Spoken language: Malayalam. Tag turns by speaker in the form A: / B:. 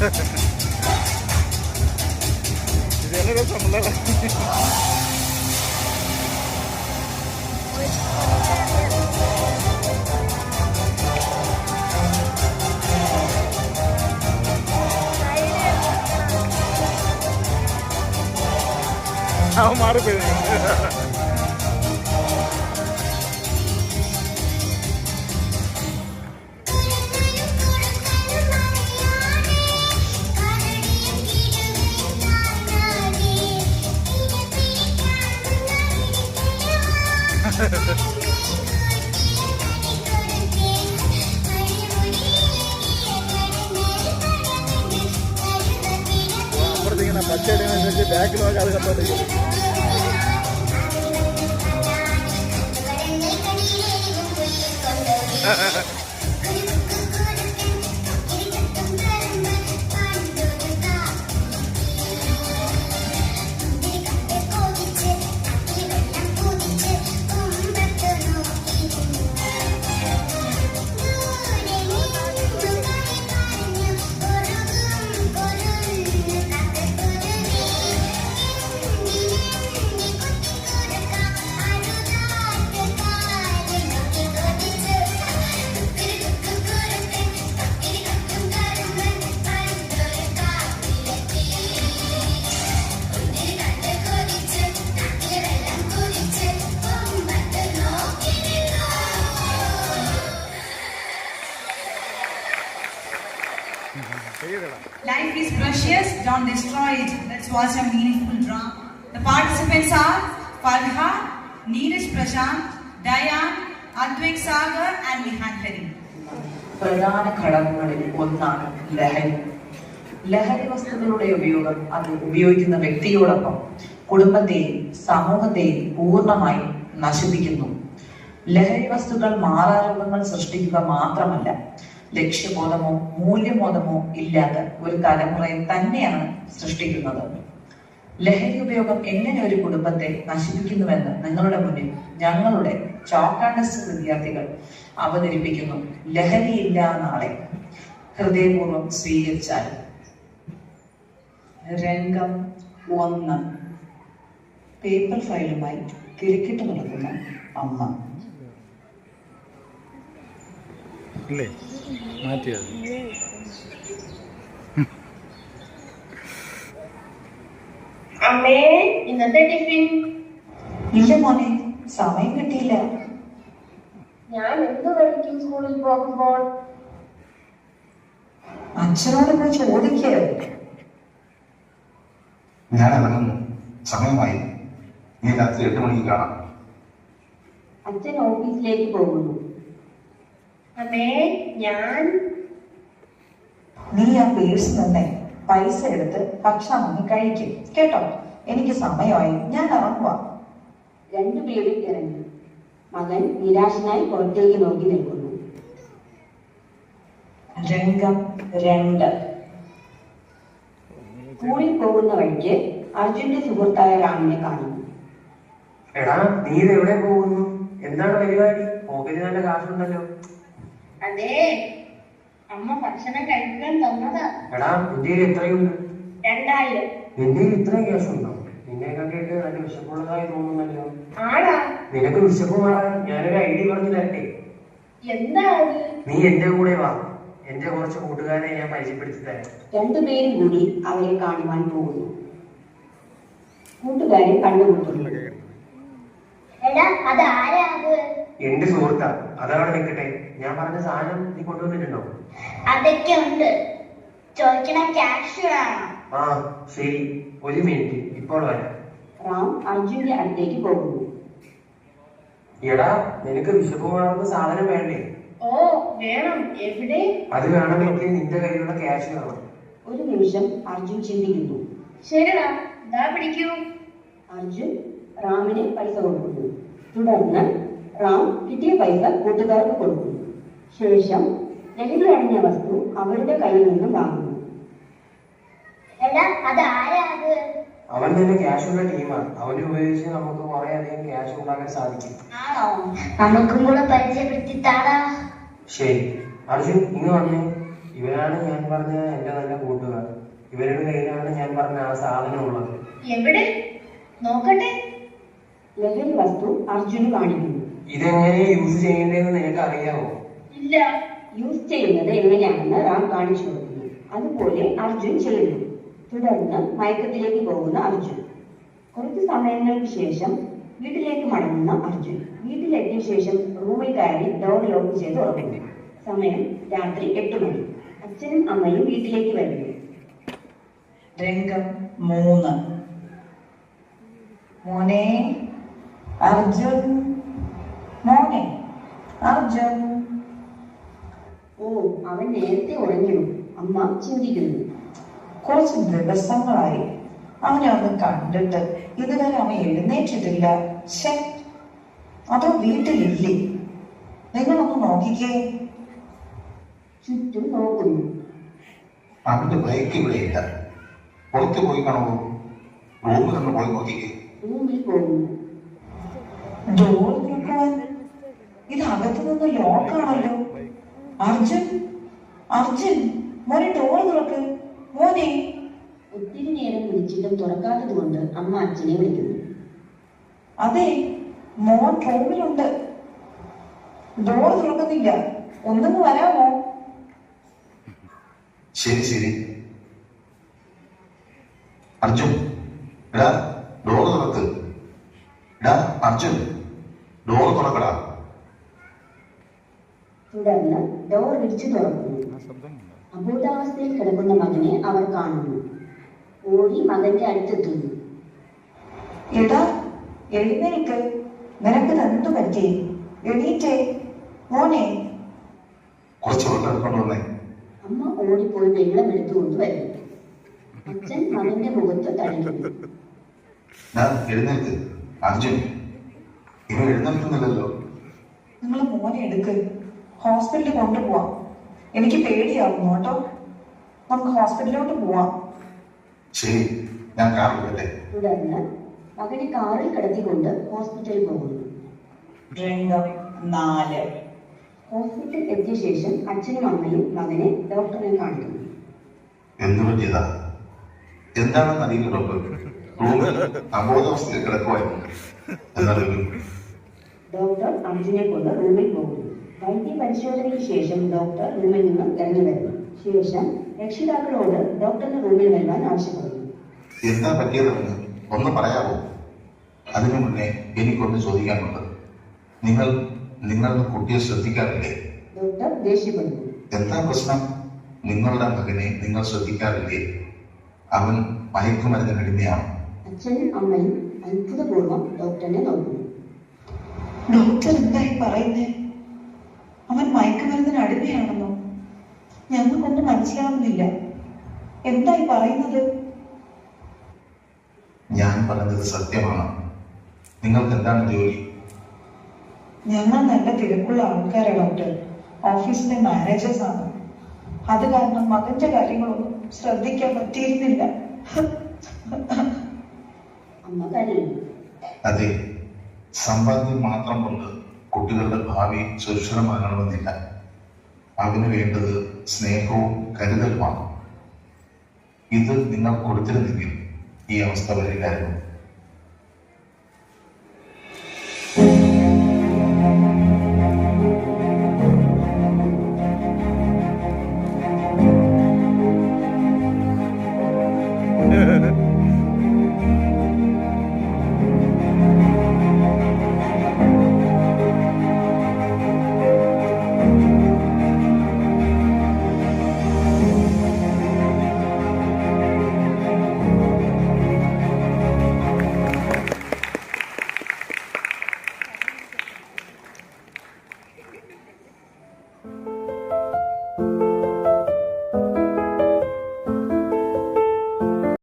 A: ഇതെല്ലാം രസമുള്ള അവൻ മാറിപ്പോയി. അപ്പുറത്തിങ്ങനെ പച്ചയടിനനുസരിച്ച് ബാക്കിൽ നോക്കി അത് കണ്ടോണ്ടിരിക്കും.
B: Life is precious, don't destroy it. Let's watch a meaningful drama. The participants are Farha, Neeraj Prashant, Dayan, Advik Sagar and Nihan Hari.
C: പ്രധാന ഘടകങ്ങളിൽ ഒന്നാണ് ലഹരി. ലഹരി വസ്തുക്കളുടെ ഉപയോഗം അത് ഉപയോഗിക്കുന്ന വ്യക്തിയോടൊപ്പം കുടുംബത്തെയും സമൂഹത്തെയും പൂർണ്ണമായി നശിപ്പിക്കുന്നു. ലഹരി വസ്തുക്കൾ മാറാരോഗങ്ങൾ സൃഷ്ടിക്കുക മാത്രമല്ല, ലക്ഷ്യബോധമോ മൂല്യബോധമോ ഇല്ലാത്ത ഒരു തലമുറയെ തന്നെയാണ് സൃഷ്ടിക്കുന്നത്. ലഹരി ഉപയോഗം എങ്ങനെ ഒരു കുടുംബത്തെ നശിപ്പിക്കുന്നുവെന്ന് നിങ്ങളുടെ മുന്നിൽ ഞങ്ങളുടെ ചോക്ക് ആൻഡ് ടെസ്റ്റ് വിദ്യാർത്ഥികൾ അവതരിപ്പിക്കുന്നു. ലഹരിയില്ല നാളെ. ഹൃദയപൂർവ്വം സ്വീകരിച്ചാൽ. രംഗം 1. പേപ്പർ ഫയലുമായി കിരിക്കിട്ട് നടക്കുന്ന അമ്മ.
A: ഇല്ലേ മാറ്റിയത്.
D: അമ്മേ, ഇന്നത്തെ ടിഫിൻ?
C: ഇല്ല മോനെ, സമയം കിട്ടിയില്ല.
D: ഞാൻ എന്ത് കഴിക്കും സ്കൂളിൽ പോകുമ്പോൾ?
C: അച്ഛനോട് പോയി ചോദിക്കേ.
E: ഞാൻ ഇറങ്ങുന്നു, സമയമായി. നീ രാത്രി 8 മണിക്ക് കാണാം.
D: അച്ഛൻ ഓഫീസിലേക്ക് പോകുന്നു. അമ്മേ, ഞാൻ?
C: നീ ആ പേഴ്സ് തന്നെ പൈസ എടുത്ത് ഭക്ഷണം ഒന്ന് കഴിക്കും കേട്ടോ. എനിക്ക് സമയമായി, ഞാൻ ഇറങ്ങുക.
D: രണ്ടുപേരും ഇറങ്ങി. മകൻ നിരാശനായി പുറത്തേക്ക് നോക്കി നിൽക്കുന്നു.
C: രംഗം 2.
D: സ്കൂളിൽ പോകുന്ന വഴിക്ക് അർജുന്റെ സുഹൃത്തായ രാമിനെ കാണുന്നു.
F: എടാ, നീ ഇത് എവിടെ പോകുന്നു? എന്താണ് പരിപാടി? പോക്കറ്റിൽ നല്ല കാശുണ്ടല്ലോ.
D: അതെ, അമ്മ ഭക്ഷണം കഴിക്കാൻ തന്നതാ.
F: എടാ, എന്റെ എത്രയുണ്ട്?
D: 2000.
F: എന്റെ ഇത്രയും ക്യാഷുണ്ടോ? നിന്നെ കണ്ടിട്ട് നല്ല വിശപ്പുള്ളതായി തോന്നുന്നല്ലോ.
D: ആടാ,
F: നിനക്ക് വിശപ്പ് മാറാൻ ഞാനൊരു ഐഡിയ പറഞ്ഞു തരട്ടെ.
D: എന്താ അത്?
F: നീ എന്റെ കൂടെ വാ. എന്റെ കുറച്ച് കൂട്ടുകാരെ ഞാൻ പരിചയപ്പെടുത്തി തരാം.
D: രണ്ടുപേരും കൂടി അവരെ കാണുവാൻ പോകുന്നു. കൂട്ടുകാരെ കണ്ടുമുട്ടുന്നു.
F: എന്റെ സുഹൃത്താ, അതവിടെ നിൽക്കട്ടെ. ഞാൻ പറഞ്ഞ സാധനം നീ കൊണ്ടുവന്നിട്ടുണ്ടോ?
G: അതൊക്കെ ഉണ്ട്. ചോദിക്കണ ക്യാഷ് വേണം.
F: ആ ശരി, 1 മിനിറ്റ്, ഇപ്പോൾ വരാം.
D: റാം അർജുന്റെ അടുത്തേക്ക് പോകുന്നു.
F: എടാ, നിനക്ക് വിശപ്പ് മാറുന്ന സാധനം വേണ്ടേ?
D: ഓ വേണം. എവിടെ?
F: അത് വേണമെങ്കിൽ നിന്റെ കയ്യിലുള്ള ക്യാഷ് വേണം.
D: ഒരു നിമിഷം അർജുൻ ചിന്തിക്കുന്നു.
G: ശരിടാ, ഇതാ പിടിക്കൂ.
D: അർജുൻ റാമിന് പൈസ കൊടുക്കുന്നു. തുടർന്ന് റാം കിട്ടിയ പൈസ കൂട്ടുകാർക്ക് കൊടുക്കുന്നു. ശേഷം ലഹരി അണിഞ്ഞ വസ്തു അവരുടെ കയ്യിൽ നിന്നും വാങ്ങുന്നു.
G: എടാ, അത് ആരാ അത്?
F: അവൻ തന്നെ ക്യാഷുള്ള ടീമാണ്. അവന് ഉപയോഗിച്ച് നമുക്ക് കുറെ അധികം ക്യാഷ് ഉണ്ടാക്കാൻ സാധിക്കും.
G: ആണോ? നമുക്കും കൂടെ പരിചയപ്പെടുത്തി താടാ.
F: ശരി അർജുൻ, ഇങ്ങ് വന്നേ. ഇവരാണ് ഞാൻ പറഞ്ഞ എന്റെ നല്ല കൂട്ടുകാർ. ഇവരുടെ കയ്യിലാണ് ഞാൻ പറഞ്ഞ ആ സാധനം ഉള്ളത്.
G: എവിടെ നോക്കട്ടെ.
D: ലഹരി വസ്തു അർജുന് കാണിക്കുന്നു.
F: ഇതെങ്ങനെ യൂസ് ചെയ്യേണ്ടതെന്ന് നിനക്ക് അറിയാമോ?
G: ഇല്ല.
D: യൂസ് ചെയ്യുന്നത് എങ്ങനെയാണെന്ന് റാം കാണിച്ചു കൊടുക്കുന്നു. അതുപോലെ അർജുൻ ചെയ്യുന്നു. തുടർന്ന് മയക്കത്തിലേക്ക് പോകുന്ന അർജുൻ. കുറച്ച് സമയങ്ങൾക്ക് ശേഷം വീട്ടിലേക്ക് മടങ്ങുന്ന അർജുൻ. വീട്ടിലെത്തിയ ശേഷം റൂമിൽ കയറി ഡോർ ലോക്ക് ചെയ്ത് ഉറങ്ങുന്നു. സമയം രാത്രി 8 മണി. അച്ഛനും അമ്മയും വീട്ടിലേക്ക് വരുന്നു.
C: രംഗം 3. മോനെ അർജുൻ, മോനെ അർജുൻ.
D: ഓ, അവൻ നേരത്തെ ഉറങ്ങിയോ? അമ്മ ചിന്തിക്കുന്നു.
C: കുറച്ച് ദിവസങ്ങളായി അവനെ ഒന്ന് കണ്ടിട്ട്. ഇതുവരെ അവൻ എഴുന്നേറ്റിട്ടില്ല. ശേ, അതോ വീട്ടിലില്ലേ? നിങ്ങളൊന്ന് നോക്കിക്കേ.
D: ചുറ്റും നോക്കുന്നു.
E: അവന്റെ ബൈക്ക് ഇവിടെ ഇല്ല. പുറത്ത് പോയി കാണുമോ? റൂമിൽ നിന്ന് പോയി നോക്കിക്കേ.
D: റൂമിൽ പോകുന്നു.
C: ഡോർ തുറക്കാൻ ഇത് അകത്തു നിന്ന് ലോക്കാണല്ലോ. അർജുൻ, അർജുൻ, മോനെ ഡോർ തുറക്ക് മോനെ.
D: ഒത്തിരി നേരം വിളിച്ചിട്ടും തുറക്കാത്തത് കൊണ്ട് അമ്മ അച്ഛനെ വിളിക്കുന്നു.
C: അതെ, മോൻ റൂമിലുണ്ട്. ഡോർ തുറക്കുന്നില്ല. ഒന്നും വരാമോ?
E: ശരി ശരി. അർജുൻ, എടാ ഡോർ തുറക്ക്. എടാ അർജുൻ, ഡോർ തുറക്കടാ.
D: തുടർന്ന് ഡോർ വിരിച്ചു തുറക്കുന്നു. അബോധാവസ്ഥയിൽ കിടക്കുന്ന മകനെ അവർ കാണുന്നു. ഓടി മകന്റെ അടുത്തെത്തുന്നു.
C: എടാ എഴുന്നേൽക്ക്. നിനക്ക് എന്തു പറ്റി? എണീറ്റേ മോനെ.
E: കുറച്ച് വെള്ളം എടുക്കൊണ്ട് വന്നേ.
D: അമ്മ ഓടിപ്പോയി വെള്ളം എടുത്തുകൊണ്ട് വരുന്നു. അച്ഛൻ മകന്റെ മുഖത്ത് തടയുന്നു.
E: ഞാൻ എഴുന്നേൽക്ക്. അർജുൻ, ഇവ എഴുന്നേൽക്കുന്നില്ലല്ലോ.
C: നിങ്ങൾ മോനെ എടുക്ക്. ഹോസ്പിറ്റലിൽ കൊണ്ടുപോവാം. എനിക്ക് പേടിയാവുന്നു കേട്ടോ. നമുക്ക് ഹോസ്പിറ്റലിലോട്ട് പോവാം.
E: ശരി, ഞാൻ കാർ വിടട്ടെ.
D: തുടർന്ന് മകനെ കാറിൽ കിടത്തിക്കൊണ്ട് ഹോസ്പിറ്റലിൽ പോകുന്നു.
C: രംഗം 4.
D: ഹോസ്പിറ്റലിൽ എത്തിയ ശേഷം അച്ഛനും അമ്മയും മകനെ ഡോക്ടറിനെ കാണിക്കുന്നു.
E: എന്തു പറ്റിയതാ? എന്താണെന്ന് അറിയില്ല ഡോക്ടർ. റൂമിൽ അബോധാവസ്ഥയിൽ കിടക്കുമായിരുന്നു. എന്നറിയില്ല.
D: ഡോക്ടർ അർജുനെ കൊണ്ട് റൂമിൽ പോകുന്നു. വൈദ്യ പരിശോധനയ്ക്ക് ശേഷം ഡോക്ടർ റൂമിൽ നിന്ന് ഇറങ്ങി വരുന്നു. ശേഷം രക്ഷിതാക്കളോട് ഡോക്ടറിന്റെ റൂമിൽ വരുവാൻ ആവശ്യപ്പെടുന്നു.
E: എന്താ പറ്റിയതെന്ന് ഒന്ന് പറയാമോ? അതിനു മുന്നേ എനിക്കൊന്ന് ചോദിക്കാനുണ്ട്. നിങ്ങൾ നിങ്ങളുടെ കുട്ടിയെ ശ്രദ്ധിക്കാറില്ലേ?
D: ഡോക്ടർ ദേഷ്യപ്പെടുന്നു.
E: എന്താ പ്രശ്നം? നിങ്ങളുടെ മകനെ നിങ്ങൾ ശ്രദ്ധിക്കാറില്ലേ? അവൻ മയക്കുമരുന്നിന് അടിമയാണ്.
D: അച്ഛനും അമ്മയും അത്ഭുതപൂർവ്വം ഡോക്ടറിനെ നോക്കുന്നു.
C: ഡോക്ടർ എന്തായി പറയുന്നേ? അവൻ മയക്കുമരുന്നിന് അടിമയാണെന്നോ? ഞങ്ങൾക്കൊന്നും മനസ്സിലാവുന്നില്ല. എന്തായി പറയുന്നത്?
E: ഞാൻ പറഞ്ഞത് സത്യമാണ്. നിങ്ങൾക്ക് എന്താണ് ജോലി?
C: ഞങ്ങൾ നല്ല തിരക്കുള്ള ആൾക്കാരാണ് ഡോക്ടർ. ഓഫീസിലെ മാനേജേഴ്സ് ആണ്. അത് കാരണം മകന്റെ കാര്യങ്ങളൊന്നും ശ്രദ്ധിക്കാൻ പറ്റിയിരുന്നില്ല.
D: അമ്മ കരയുന്നു.
E: അതെ, സമ്പാദ്യം മാത്രം കൊണ്ട് കുട്ടികളുടെ ഭാവി സുരക്ഷിതമാകണമെന്നില്ല. അതിനു വേണ്ടത് സ്നേഹവും കരുതലുമാണ്. ഇത് നിങ്ങൾ കൊടുത്തിരുന്നെങ്കിൽ ഈ അവസ്ഥ വരില്ലായിരുന്നു.